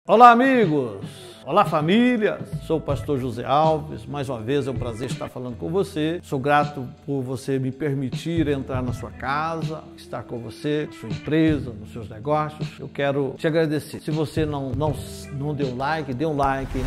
Olá, amigos! Olá, família! Sou o pastor José Alves. Mais uma vez é um prazer estar falando com você. Sou grato por você me permitir entrar na sua casa, estar com você, na sua empresa, nos seus negócios. Eu quero te agradecer. Se você não deu like, dê um like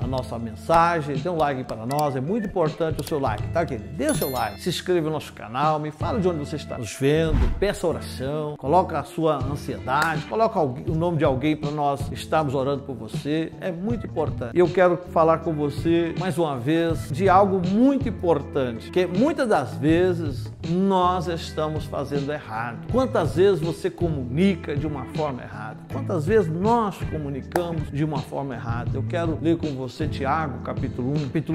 na nossa mensagem, dê um like para nós. É muito importante o seu like, tá, querido? Dê o seu like, se inscreva no nosso canal, me fala de onde você está nos vendo, peça oração, coloca a sua ansiedade, coloca o nome de alguém para nós estarmos orando por você. É muito importante. E eu quero falar com você mais uma vez de algo muito importante, que muitas das vezes nós estamos fazendo errado. Quantas vezes você comunica de uma forma errada? Quantas vezes nós comunicamos de uma forma errada? Eu quero ler com você Tiago, capítulo 1,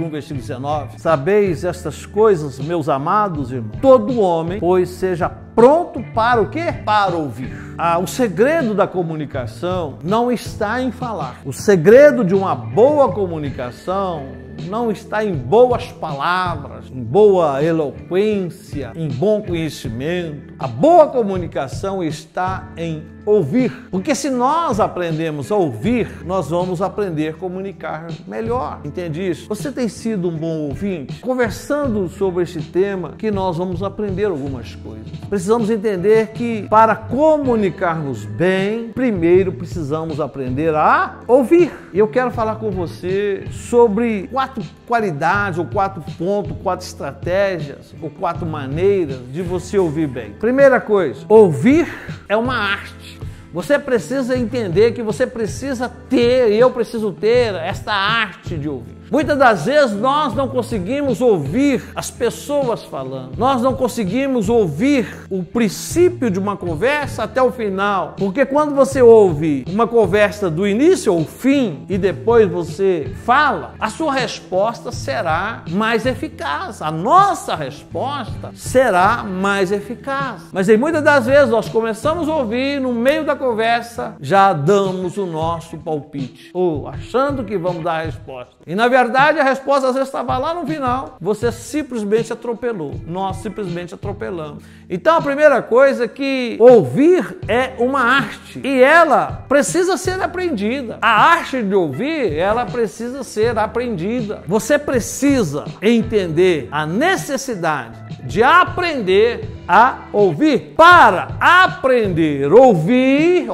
versículo 19. Sabeis estas coisas, meus amados irmãos? Todo homem, pois, seja pronto para o quê? Para ouvir. O segredo da comunicação não está em falar. O segredo de uma boa comunicação não está em boas palavras, em boa eloquência, em bom conhecimento. A boa comunicação está em ouvir. Porque se nós aprendemos a ouvir, nós vamos aprender a comunicar melhor. Entende isso? Você tem sido um bom ouvinte? Conversando sobre este tema, que nós vamos aprender algumas coisas. Precisamos entender que para comunicarmos bem, primeiro precisamos aprender a ouvir. E eu quero falar com você sobre 4 qualidades, ou 4 pontos, 4 estratégias, ou 4 maneiras de você ouvir bem. Primeira coisa, ouvir é uma arte. Você precisa entender que você precisa ter, e eu preciso ter, esta arte de ouvir. Muitas das vezes nós não conseguimos ouvir as pessoas falando. Nós não conseguimos ouvir o princípio de uma conversa até o final. Porque quando você ouve uma conversa do início ao fim e depois você fala, a sua resposta será mais eficaz. A nossa resposta será mais eficaz. Mas em muitas das vezes nós começamos a ouvir, no meio da conversa já damos o nosso palpite, ou achando que vamos dar a resposta. E na verdade a resposta às vezes estava lá no final, você simplesmente atropelou, nós simplesmente atropelamos. Então a primeira coisa é que ouvir é uma arte e ela precisa ser aprendida. A arte de ouvir, ela precisa ser aprendida. Você precisa entender a necessidade de aprender a ouvir. Para aprender a ouvir,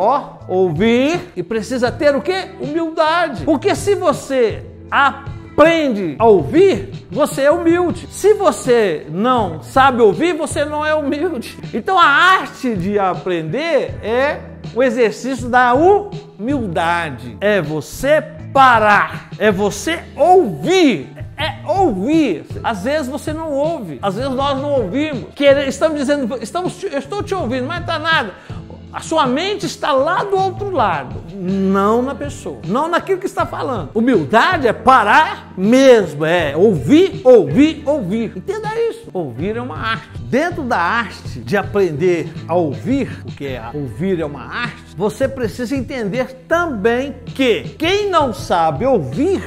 ouvir, e precisa ter o quê? Humildade. Porque se você aprende a ouvir, você é humilde. Se você não sabe ouvir, você não é humilde. Então a arte de aprender é o exercício da humildade. É você parar, é você ouvir. É ouvir. Às vezes você não ouve, às vezes nós não ouvimos. Estamos dizendo, eu estou te ouvindo, mas não está nada. A sua mente está lá do outro lado, não na pessoa, não naquilo que está falando. Humildade é parar mesmo, é ouvir, ouvir, ouvir. Entenda isso. Ouvir é uma arte. Dentro da arte de aprender a ouvir, o que é ouvir é uma arte, você precisa entender também que quem não sabe ouvir,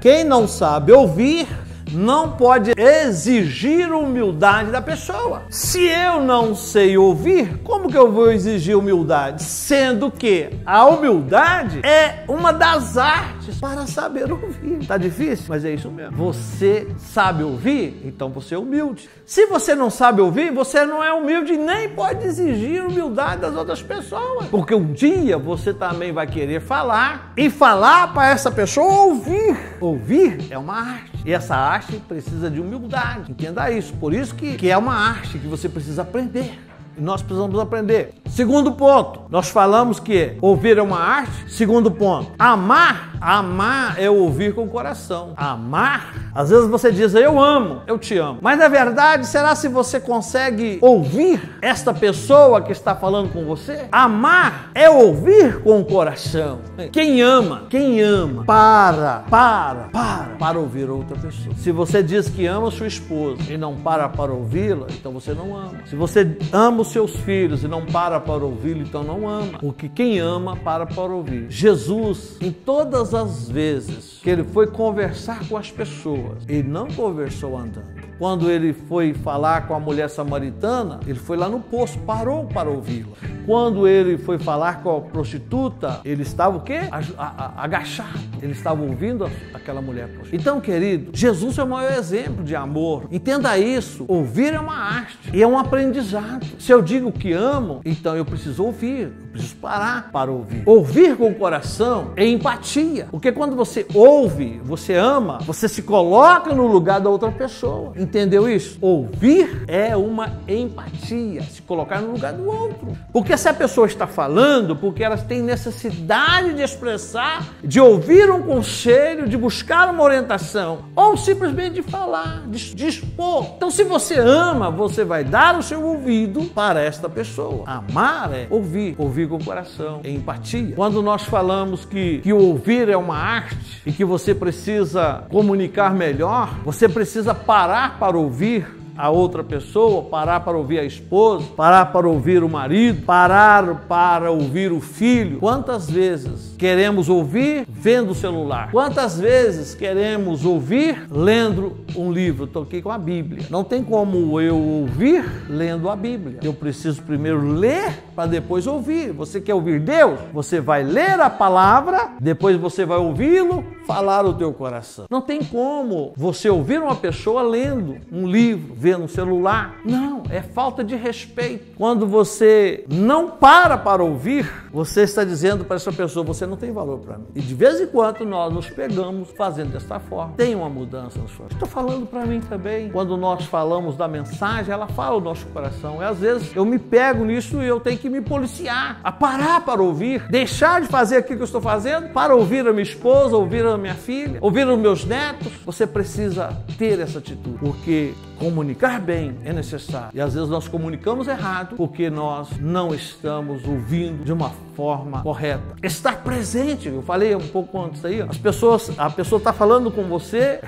quem não sabe ouvir, não pode exigir humildade da pessoa. Se eu não sei ouvir, como que eu vou exigir humildade? Sendo que a humildade é uma das artes para saber ouvir. Tá difícil? Mas é isso mesmo. Você sabe ouvir? Então você é humilde. Se você não sabe ouvir, você não é humilde e nem pode exigir humildade das outras pessoas. Porque um dia você também vai querer falar e falar para essa pessoa ouvir. Ouvir é uma arte. E essa arte precisa de humildade. Entenda isso. Por isso que é uma arte que você precisa aprender. E nós precisamos aprender. Segundo ponto, nós falamos que ouvir é uma arte. Segundo ponto, amar é ouvir com o coração. Amar, às vezes você diz, eu amo, eu te amo. Mas na verdade, será se você consegue ouvir esta pessoa que está falando com você? Amar é ouvir com o coração. Quem ama, para ouvir outra pessoa. Se você diz que ama sua esposa e não para ouvi-la, então você não ama. Se você ama os seus filhos e não para ouvi-lo, então não ama. Porque quem ama, para ouvir. Jesus, em todas as vezes que ele foi conversar com as pessoas, ele não conversou andando. quando ele foi falar com a mulher samaritana, ele foi lá no poço, parou para ouvi-la. Quando ele foi falar com a prostituta, ele estava o quê? Agachado. Ele estava ouvindo aquela mulher prostituta. Então, querido, Jesus é o maior exemplo de amor. Entenda isso. Ouvir é uma arte e é um aprendizado. Se eu digo que amo, então eu preciso ouvir. Eu preciso parar para ouvir. Ouvir com o coração é empatia. Porque quando você ouve, você ama, você se coloca no lugar da outra pessoa. Entendeu isso? Ouvir é uma empatia. Se colocar no lugar do outro. Porque se a pessoa está falando, porque ela tem necessidade de expressar, de ouvir um conselho, de buscar uma orientação, ou simplesmente de falar, de expor. Então, se você ama, você vai dar o seu ouvido para esta pessoa. Amar é ouvir. Ouvir com o coração, é empatia. Quando nós falamos que ouvir é uma arte e que você precisa comunicar melhor, você precisa parar para ouvir a outra pessoa, parar para ouvir a esposa, parar para ouvir o marido, parar para ouvir o filho. Quantas vezes queremos ouvir vendo o celular? Quantas vezes queremos ouvir lendo um livro? Estou aqui com a Bíblia. Não tem como eu ouvir lendo a Bíblia. Eu preciso primeiro ler para depois ouvir. Você quer ouvir Deus? Você vai ler a palavra, depois você vai ouvi-lo falar o teu coração. Não tem como você ouvir uma pessoa lendo um livro, vendo um celular. Não, é falta de respeito. Quando você não para ouvir, você está dizendo para essa pessoa, você não tem valor para mim. E de vez em quando nós nos pegamos fazendo desta forma. Tem uma mudança na sua vida. Estou falando para mim também. Quando nós falamos da mensagem, ela fala o nosso coração. E às vezes eu me pego nisso e eu tenho que me policiar, a parar para ouvir, deixar de fazer aquilo que eu estou fazendo para ouvir a minha esposa, ouvir a minha filha, ouvir os meus netos. Você precisa ter essa atitude, porque comunicar bem é necessário. E às vezes nós comunicamos errado porque nós não estamos ouvindo de uma forma correta. Estar presente, eu falei um pouco antes aí, a pessoa está falando com você,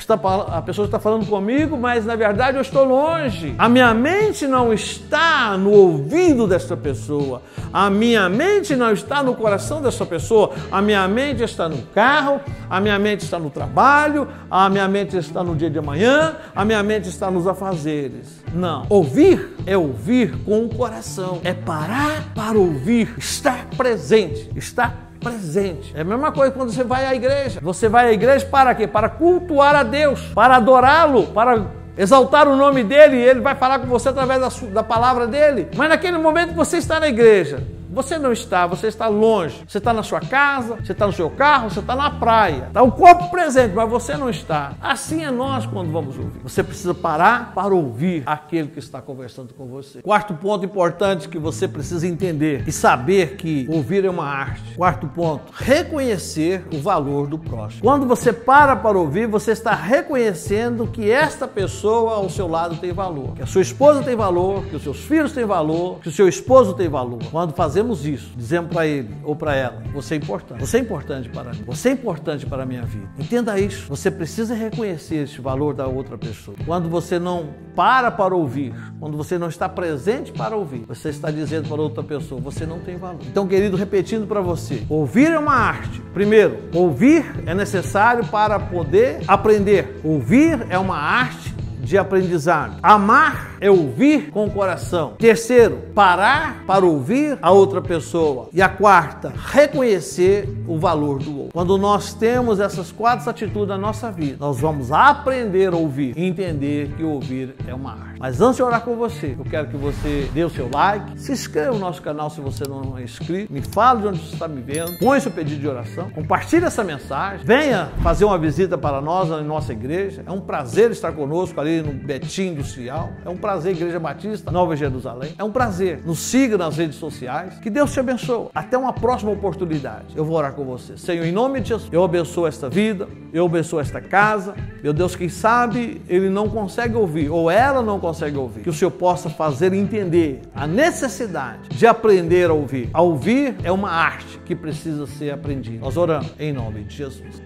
a pessoa está falando comigo, mas na verdade eu estou longe. A minha mente não está no ouvido dessa pessoa. A minha mente não está no coração dessa pessoa. A minha mente está no carro, a minha mente está no trabalho, a minha mente está no dia de amanhã, a minha mente está nos afazeres. Não. Ouvir é ouvir com o coração. É parar para ouvir, estar presente, estar presente. É a mesma coisa quando você vai à igreja. Você vai à igreja para quê? Para cultuar a Deus, para adorá-lo, para exaltar o nome dele, e ele vai falar com você através da palavra dele. Mas naquele momento que você está na igreja, você não está, você está longe. Você está na sua casa, você está no seu carro, você está na praia. Está o corpo presente, mas você não está. Assim é nós quando vamos ouvir. Você precisa parar para ouvir aquele que está conversando com você. Quarto ponto importante que você precisa entender e saber que ouvir é uma arte. Quarto ponto, reconhecer o valor do próximo. Quando você para ouvir, você está reconhecendo que esta pessoa ao seu lado tem valor. Que a sua esposa tem valor, que os seus filhos têm valor, que o seu esposo tem valor. Quando fazemos isso, dizemos para ele ou para ela, você é importante. Você é importante para mim. Você é importante para a minha vida. Entenda isso. Você precisa reconhecer esse valor da outra pessoa. Quando você não para ouvir, quando você não está presente para ouvir, você está dizendo para outra pessoa, você não tem valor. Então, querido, repetindo para você, ouvir é uma arte. Primeiro, ouvir é necessário para poder aprender. Ouvir é uma arte de aprendizado. Amar é ouvir com o coração. Terceiro, parar para ouvir a outra pessoa. E a quarta, reconhecer o valor do outro. Quando nós temos essas quatro atitudes na nossa vida, nós vamos aprender a ouvir e entender que ouvir é uma arte. Mas antes de orar com você, eu quero que você dê o seu like, se inscreva no nosso canal se você não é inscrito, me fale de onde você está me vendo, põe seu pedido de oração, compartilhe essa mensagem, venha fazer uma visita para nós na nossa igreja. É um prazer estar conosco ali no Betim Industrial. É um prazer, Igreja Batista, Nova Jerusalém. É um prazer. Nos siga nas redes sociais. Que Deus te abençoe. Até uma próxima oportunidade. Eu vou orar com você. Senhor, em nome de Jesus, eu abençoo esta vida, eu abençoo esta casa. Meu Deus, quem sabe ele não consegue ouvir, ou ela não consegue ouvir. Que o Senhor possa fazer entender a necessidade de aprender a ouvir. A ouvir é uma arte que precisa ser aprendida. Nós oramos em nome de Jesus.